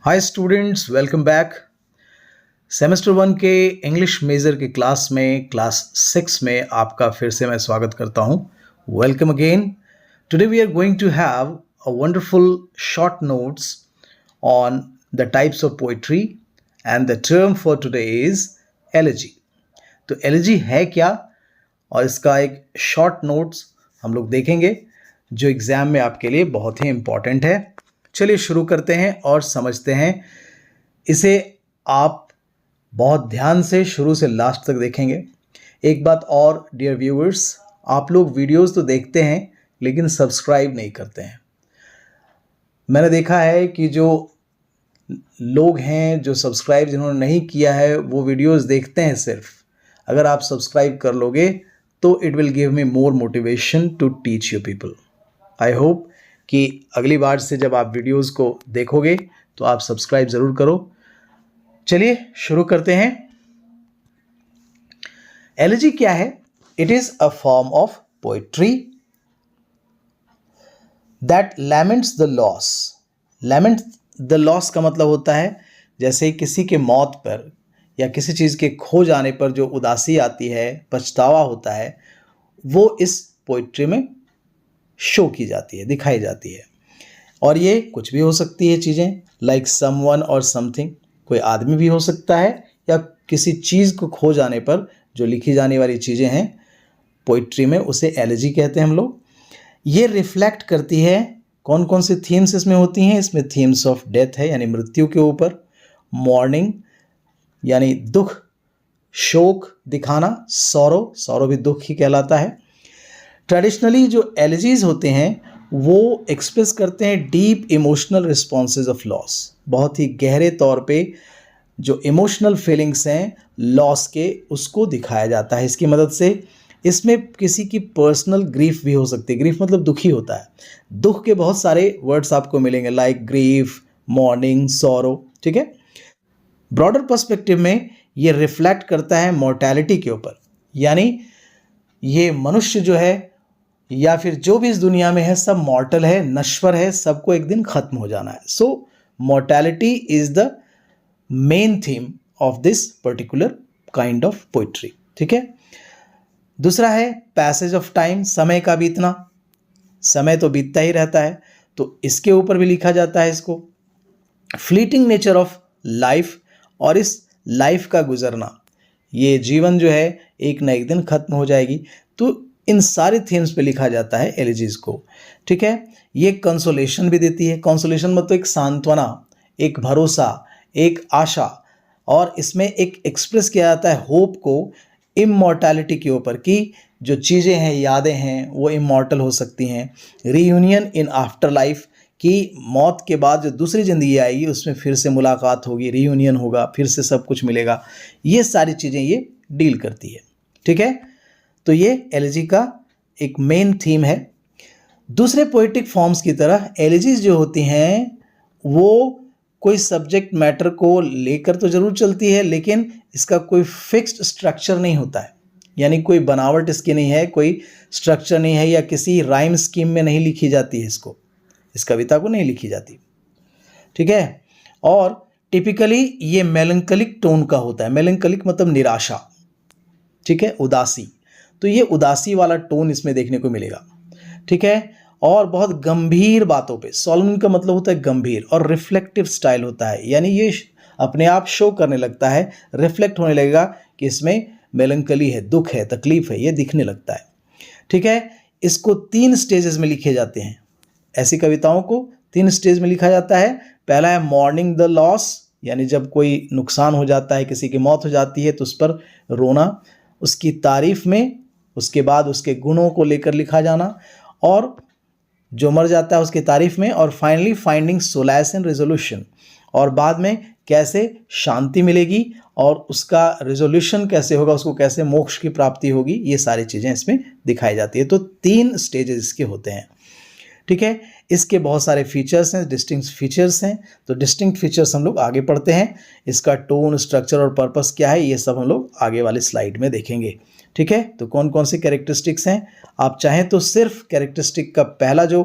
हाय students, welcome back. Semester 1 के English major के class में क्लास 6 में आपका फिर से मैं स्वागत करता हूं। Welcome again. Today we are going to have a wonderful short notes on the types of poetry and the term for today is elegy. तो एलिजी है क्या और इसका एक शॉर्ट नोट्स हम लोग देखेंगे जो एग्ज़ाम में आपके लिए बहुत ही इम्पॉर्टेंट है। चलिए शुरू करते हैं और समझते हैं इसे। आप बहुत ध्यान से शुरू से लास्ट तक देखेंगे। एक बात और डियर व्यूअर्स, आप लोग वीडियोस तो देखते हैं लेकिन सब्सक्राइब नहीं करते हैं। मैंने देखा है कि जो लोग हैं जो सब्सक्राइब जिन्होंने नहीं किया है वो वीडियोस देखते हैं सिर्फ। अगर आप सब्सक्राइब कर लोगे तो it will give me more motivation to teach you people. I hope कि अगली बार से जब आप वीडियोस को देखोगे तो आप सब्सक्राइब ज़रूर करो। चलिए शुरू करते हैं। एलिजी क्या है? It is a form of poetry that laments the loss. Lament the loss का मतलब होता है जैसे किसी के मौत पर या किसी चीज़ के खो जाने पर जो उदासी आती है, पछतावा होता है, वो इस पोइट्री में शो की जाती है, दिखाई जाती है। और ये कुछ भी हो सकती है चीज़ें, लाइक समवन और समथिंग। कोई आदमी भी हो सकता है या किसी चीज़ को खो जाने पर जो लिखी जाने वाली चीज़ें हैं पोइट्री में, उसे एलिजी कहते हैं हम लोग। ये रिफ्लेक्ट करती है कौन कौन सी थीम्स इसमें होती हैं। इसमें थीम्स ऑफ डेथ है यानी मृत्यु के ऊपर, मॉर्निंग यानी दुख, शोक दिखाना, सौरो भी दुख ही कहलाता है। ट्रेडिशनली जो एलिजीज होते हैं वो एक्सप्रेस करते हैं deep emotional responses of loss. बहुत ही गहरे तौर पे जो इमोशनल फीलिंग्स हैं लॉस के, उसको दिखाया जाता है इसकी मदद से। इसमें किसी की पर्सनल ग्रीफ भी हो सकती है। ग्रीफ मतलब दुखी होता है। दुख के बहुत सारे वर्ड्स आपको मिलेंगे, लाइक ग्रीफ, मॉर्निंग, सॉरो। ठीक है। ब्रॉडर पर्सपेक्टिव में ये रिफ्लेक्ट करता है मॉर्टैलिटी के ऊपर, यानी ये मनुष्य जो है या फिर जो भी इस दुनिया में है सब मॉर्टल है, नश्वर है, सबको एक दिन खत्म हो जाना है। So mortality is the main theme of this particular kind of poetry. ठीक है। दूसरा है पैसेज ऑफ टाइम, समय का बीतना। समय तो बीतता ही रहता है, तो इसके ऊपर भी लिखा जाता है इसको। फ्लीटिंग नेचर ऑफ लाइफ, और इस लाइफ का गुजरना, ये जीवन जो है एक ना एक दिन खत्म हो जाएगी। तो इन सारे थीम्स पे लिखा जाता है एलिजीज को। ठीक है। ये कंसोलेशन भी देती है। कंसोलेशन मतलब एक सांत्वना, एक भरोसा, एक आशा। और इसमें एक एक्सप्रेस किया जाता है होप को इमॉर्टैलिटी के ऊपर, कि जो चीज़ें हैं, यादें हैं, वो इमॉर्टल हो सकती हैं। रीयूनियन इन आफ्टर लाइफ, कि मौत के बाद जो दूसरी ज़िंदगी आएगी उसमें फिर से मुलाकात होगी, रीयूनियन होगा, फिर से सब कुछ मिलेगा। ये सारी चीज़ें ये डील करती है। ठीक है। तो ये एलिजी का एक मेन थीम है। दूसरे पोएटिक फॉर्म्स की तरह एलिजीज जो होती हैं वो कोई सब्जेक्ट मैटर को लेकर तो ज़रूर चलती है, लेकिन इसका कोई फिक्स्ड स्ट्रक्चर नहीं होता है। यानी कोई बनावट इसकी नहीं है, कोई स्ट्रक्चर नहीं है, या किसी राइम स्कीम में नहीं लिखी जाती है इसको, इस कविता को नहीं लिखी जाती। ठीक है। और टिपिकली ये मेलंकलिक टोन का होता है। मेलंकलिक मतलब निराशा। ठीक है, उदासी। तो ये उदासी वाला टोन इसमें देखने को मिलेगा। ठीक है। और बहुत गंभीर बातों पे, सोलमन का मतलब होता है गंभीर, और रिफ्लेक्टिव स्टाइल होता है, यानी ये अपने आप शो करने लगता है, रिफ्लेक्ट होने लगेगा कि इसमें मेलंकली है, दुख है, तकलीफ है, ये दिखने लगता है। ठीक है। इसको 3 स्टेजेस में लिखे जाते हैं। ऐसी कविताओं को 3 स्टेज में लिखा जाता है। पहला है मॉर्निंग द लॉस, यानी जब कोई नुकसान हो जाता है, किसी की मौत हो जाती है तो उस पर रोना, उसकी तारीफ में, उसके बाद उसके गुणों को लेकर लिखा जाना, और जो मर जाता है उसकी तारीफ में, और finally finding solas and resolution, और बाद में कैसे शांति मिलेगी और उसका रेजोल्यूशन कैसे होगा, उसको कैसे मोक्ष की प्राप्ति होगी, ये सारी चीज़ें इसमें दिखाई जाती है। तो 3 स्टेजेस इसके होते हैं। ठीक है। इसके बहुत सारे फीचर्स हैं, डिस्टिंक्ट फीचर्स हैं। तो डिस्टिंक्ट फीचर्स हम लोग आगे पढ़ते हैं। इसका टोन, स्ट्रक्चर और पर्पस क्या है, ये सब हम लोग आगे वाली स्लाइड में देखेंगे। ठीक है। तो कौन कौन सी कैरेक्टरिस्टिक्स हैं, आप चाहें तो सिर्फ कैरेक्टरिस्टिक का पहला जो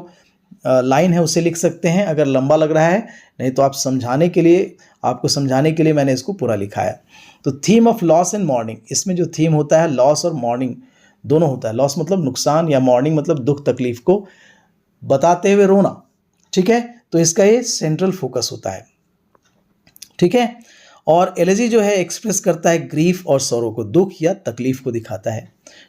लाइन है उसे लिख सकते हैं अगर लंबा लग रहा है, नहीं तो आपको समझाने के लिए मैंने इसको पूरा लिखा है। तो theme of loss and morning, इसमें जो थीम होता है लॉस और मॉर्निंग दोनों होता है। लॉस मतलब नुकसान या मॉर्निंग मतलब दुख तकलीफ को बताते हुए रोना, ठीक है। तो इसका ये सेंट्रल फोकस होता है, ठीक है। और एलेजी जो है एक्सप्रेस करता है ग्रीफ और सौरो को, दुख या तकलीफ को दिखाता है,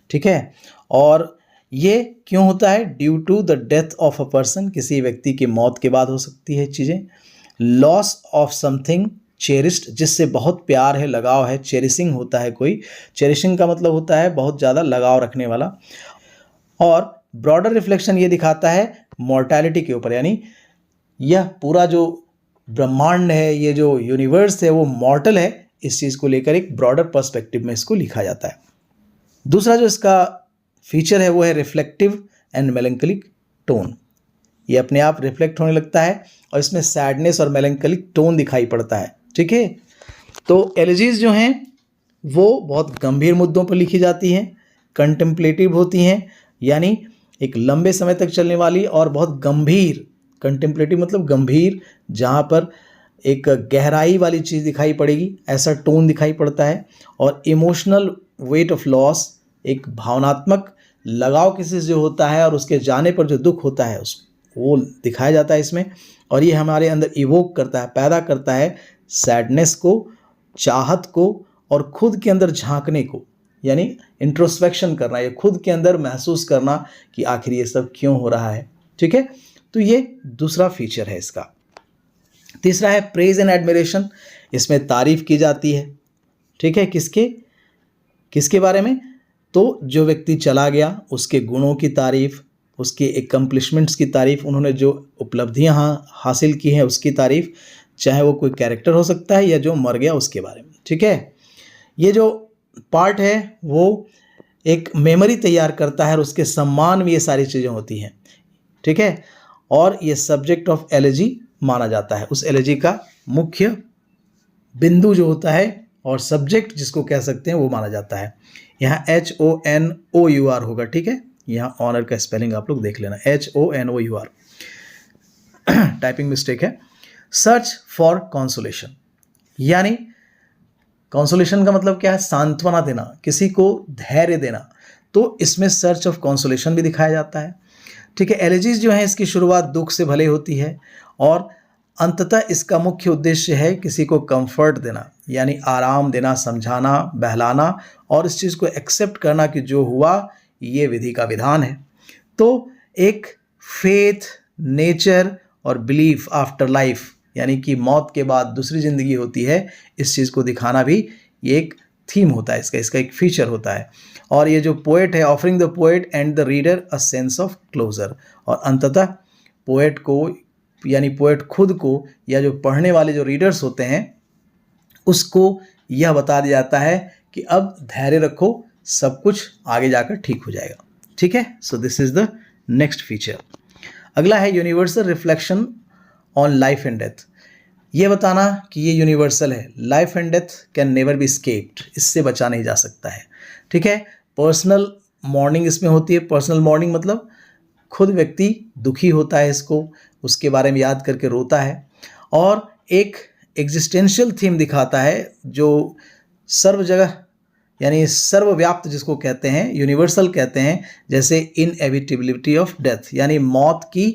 ठीक है। और ये क्यों होता है? Due to the death of a person, किसी व्यक्ति की मौत के बाद हो सकती है चीज़ें। लॉस ऑफ समथिंग चेरिस्ड, जिससे बहुत प्यार है, लगाव है। चेरिशिंग होता है कोई, चेरिशिंग का मतलब होता है बहुत ज़्यादा लगाव रखने वाला। और ब्रॉडर रिफ्लेक्शन ये दिखाता है मॉर्टैलिटी के ऊपर, यानी यह पूरा जो ब्रह्मांड है, ये जो यूनिवर्स है वो मॉर्टल है, इस चीज़ को लेकर एक ब्रॉडर पर्सपेक्टिव में इसको लिखा जाता है। दूसरा जो इसका फीचर है वो है रिफ्लेक्टिव एंड मेलंकलिक टोन। ये अपने आप रिफ्लेक्ट होने लगता है और इसमें सैडनेस और मेलंकलिक टोन दिखाई पड़ता है, ठीक है। तो एलेजीज जो हैं वो बहुत गंभीर मुद्दों पर लिखी जाती हैं, कंटेम्पलेटिव होती हैं, यानी एक लंबे समय तक चलने वाली और बहुत गंभीर। कंटेम्पलेटिव मतलब गंभीर, जहाँ पर एक गहराई वाली चीज़ दिखाई पड़ेगी, ऐसा टोन दिखाई पड़ता है। और इमोशनल वेट ऑफ लॉस, एक भावनात्मक लगाव किसी से जो होता है और उसके जाने पर जो दुख होता है वो दिखाया जाता है इसमें। और ये हमारे अंदर इवोक करता है, पैदा करता है सैडनेस को, चाहत को और खुद के अंदर झांकने को, यानी इंट्रोस्पेक्शन करना, ये खुद के अंदर महसूस करना कि आखिर ये सब क्यों हो रहा है, ठीक है। तो ये दूसरा फीचर है इसका। तीसरा है प्रेज एंड एडमिरेशन, इसमें तारीफ की जाती है, ठीक है। किसके बारे में? तो जो व्यक्ति चला गया उसके गुणों की तारीफ, उसके एकम्प्लिशमेंट्स की तारीफ, उन्होंने जो उपलब्धियां हासिल की हैं उसकी तारीफ, चाहे वो कोई कैरेक्टर हो सकता है या जो मर गया उसके बारे में, ठीक है। ये जो पार्ट है वो एक मेमोरी तैयार करता है और उसके सम्मान में ये सारी चीज़ें होती हैं, ठीक है। और ये सब्जेक्ट ऑफ एलेजी माना जाता है, उस एलेजी का मुख्य बिंदु जो होता है और सब्जेक्ट जिसको कह सकते हैं वो माना जाता है। यहाँ HONOUR होगा, ठीक है। यहाँ ऑनर का स्पेलिंग आप लोग देख लेना, HONOUR, टाइपिंग मिस्टेक है। सर्च फॉर कॉन्सोलेशन, यानी कॉन्सोलेशन का मतलब क्या है? सांत्वना देना, किसी को धैर्य देना। तो इसमें सर्च ऑफ कॉन्सोलेशन भी दिखाया जाता है, ठीक है। एलेजीज जो है इसकी शुरुआत दुख से भले होती है और अंततः इसका मुख्य उद्देश्य है किसी को कंफर्ट देना, यानी आराम देना, समझाना, बहलाना और इस चीज़ को एक्सेप्ट करना कि जो हुआ ये विधि का विधान है। तो एक फेथ, नेचर और बिलीफ आफ्टर लाइफ, यानी कि मौत के बाद दूसरी ज़िंदगी होती है, इस चीज़ को दिखाना भी ये एक थीम होता है इसका एक फीचर होता है। और ये जो पोएट है, offering the poet and the reader a sense of closure, और अंततः पोएट को, यानी पोएट खुद को या जो पढ़ने वाले जो रीडर्स होते हैं उसको यह बता दिया जाता है कि अब धैर्य रखो, सब कुछ आगे जाकर ठीक हो जाएगा, ठीक है। So this is the next feature. अगला है universal reflection on life and death. ये बताना कि ये यूनिवर्सल है, life and death can never be escaped, इससे बचा नहीं जा सकता है, ठीक है। पर्सनल मॉर्निंग इसमें होती है। पर्सनल मॉर्निंग मतलब खुद व्यक्ति दुखी होता है, इसको उसके बारे में याद करके रोता है। और एक एग्जिस्टेंशियल थीम दिखाता है जो सर्व जगह, यानी सर्वव्याप्त जिसको कहते हैं, यूनिवर्सल कहते हैं, जैसे इनएविटेबिलिटी ऑफ डेथ, यानी मौत की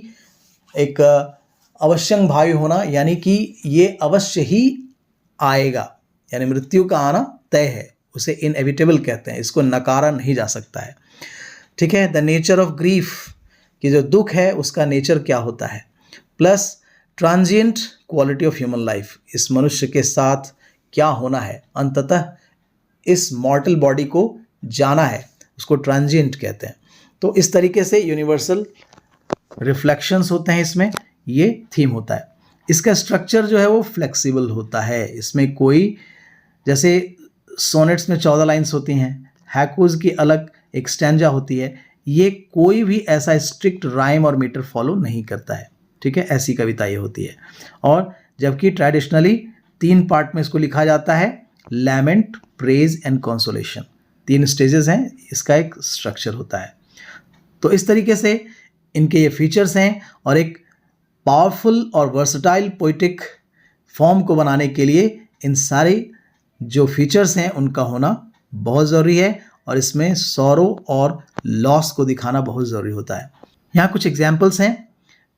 एक अवश्यं भावी होना, यानी कि ये अवश्य ही आएगा, यानी मृत्यु का आना तय है, उसे इनएविटेबल कहते हैं, इसको नकारा नहीं जा सकता है, ठीक है। द नेचर ऑफ ग्रीफ, कि जो दुख है उसका नेचर क्या होता है, plus transient quality of human life, इस मनुष्य के साथ क्या होना है, अंततः इस मॉर्टल बॉडी को जाना है, उसको ट्रांजिएंट कहते हैं। तो इस तरीके से यूनिवर्सल रिफ्लेक्शंस होते हैं, इसमें ये थीम होता है। इसका स्ट्रक्चर जो है वो फ्लेक्सिबल होता है, इसमें कोई, जैसे सोनेट्स में 14 लाइन्स होती हैं, हैकूज की अलग एक स्टैंजा होती है, ये कोई भी ऐसा स्ट्रिक्ट राइम और मीटर फॉलो नहीं करता है, ठीक है। ऐसी कविता ये होती है। और जबकि ट्रेडिशनली 3 पार्ट में इसको लिखा जाता है, lament, praise and consolation, 3 stages हैं, इसका एक स्ट्रक्चर होता है। तो इस तरीके से इनके ये फीचर्स हैं और एक पावरफुल और वर्सटाइल पोइटिक फॉर्म को बनाने के लिए इन सारे जो फीचर्स हैं उनका होना बहुत ज़रूरी है और इसमें सॉरो और लॉस को दिखाना बहुत ज़रूरी होता है। यहाँ कुछ एग्जाम्पल्स हैं।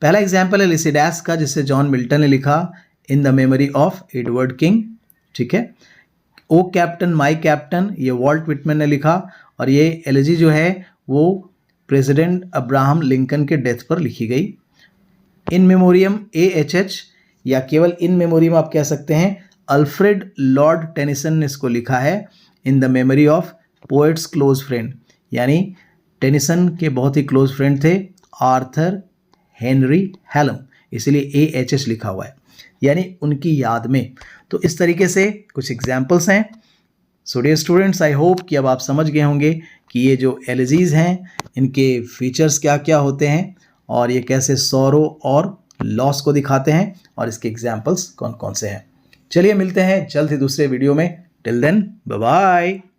पहला एग्जाम्पल है लिसिडास का, जिसे जॉन मिल्टन ने लिखा in the memory of Edward king. ठीक है। ओ कैप्टन माई कैप्टन, ये वॉल्ट विटमैन ने लिखा और ये एलेजी जो है वो प्रेसिडेंट अब्राहम लिंकन के डेथ पर लिखी गई। इन मेमोरियम AHH, या केवल इन मेमोरियम आप कह सकते हैं, अल्फ्रेड लॉर्ड टेनिसन ने इसको लिखा है in the memory of poets close friend, यानी टेनिसन के बहुत ही क्लोज फ्रेंड थे आर्थर हेनरी हेलम, इसलिए AHH लिखा हुआ है, यानी उनकी याद में। तो इस तरीके से कुछ एग्जाम्पल्स हैं। So dear students, I hope कि अब आप समझ गए होंगे कि ये जो एलिजीज हैं इनके फीचर्स क्या क्या होते हैं और ये कैसे सॉरो और लॉस को दिखाते हैं और इसके एग्जाम्पल्स कौन कौन से हैं। चलिए मिलते हैं जल्द ही दूसरे वीडियो में। Till then bye bye.